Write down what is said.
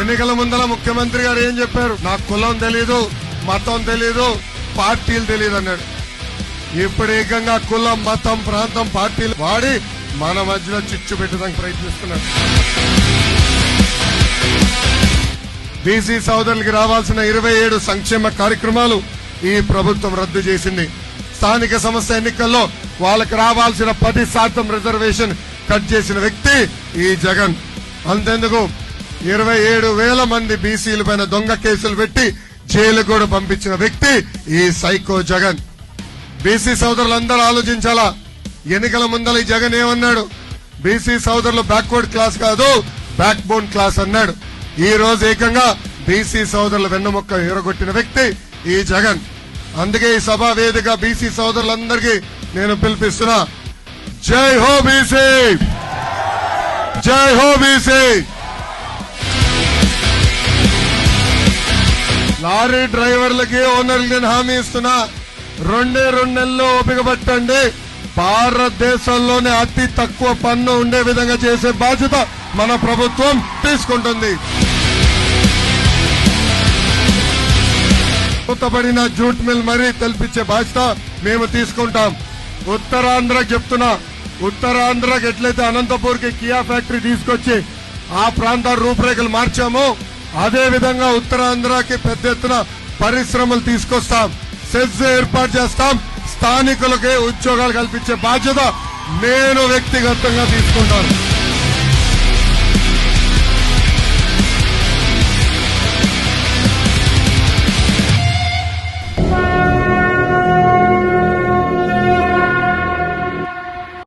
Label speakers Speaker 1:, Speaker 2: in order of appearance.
Speaker 1: ఎన్నికల ముందర ముఖ్యమంత్రి గారు ఏం చెప్పారు? నాకు కులం తెలీదు, మతం తెలీదు, పార్టీలు తెలీదు అన్నాడు. ఇప్పుడు ఏకంగా కులం, మతం, ప్రాంతం, పార్టీలు వాడి మన మధ్యలో చిచ్చు పెట్టడానికి ప్రయత్నిస్తున్నారు. బీసీ సోదరులకి రావాల్సిన 27 సంక్షేమ కార్యక్రమాలు ఈ ప్రభుత్వం రద్దు చేసింది. స్థానిక సంస్థ ఎన్నికల్లో వాళ్ళకి రావాల్సిన 10% రిజర్వేషన్ కట్ చేసిన వ్యక్తి ఈ జగన్. అంతెందుకు 27,000 మంది బీసీల పైన దొంగ కేసులు పెట్టి జైలు కూడా పంపించిన వ్యక్తి ఈ సైకో జగన్. బీసీ సోదరులందరూ ఆలోచించాలా. ఎన్నికల ముందర ఈ జగన్ ఏమన్నాడు? బీసీ సోదరులు బ్యాక్వర్డ్ క్లాస్ కాదు, బ్యాక్ బోన్ క్లాస్ అన్నాడు. ఈ రోజు ఏకంగా బీసీ సోదరుల వెన్నుముక్క ఎరగొట్టిన వ్యక్తి ఈ జగన్. అందుకే ఈ సభా వేదిక బీసీ సోదరులందరికీ నేను పిలిపిస్తున్నా, జై హో బీసీ, జై హో బీసీ. లారీ డ్రైవర్లకి, ఓనర్లకి నేను హామీ ఇస్తున్నా, 2 నెలల్లో ఓపిక పట్టండి. భారతదేశంలోనే అతి తక్కువ పన్ను ఉండే విధంగా చేసే బాధ్యత మన ప్రభుత్వం తీసుకుంటుంది. కొత్తపడిన జూట్ మిల్ మరీ తెల్పించే బాధ్యత మేము తీసుకుంటాం. ఉత్తరాంధ్రకి చెప్తున్నా, ఉత్తరాంధ్రకి ఎట్లయితే అనంతపూర్కి కియా ఫ్యాక్టరీ తీసుకొచ్చి ఆ ప్రాంత రూపురేఖలు మార్చామో అదే విధంగా ఉత్తరాంధ్రకి పెద్ద ఎత్తున పరిశ్రమలు తీసుకొస్తాం, సెజ్ ఏర్పాటు చేస్తాం. స్థానికులకే ఉద్యోగాలు కల్పించే బాధ్యత నేను వ్యక్తిగతంగా తీసుకుంటాను.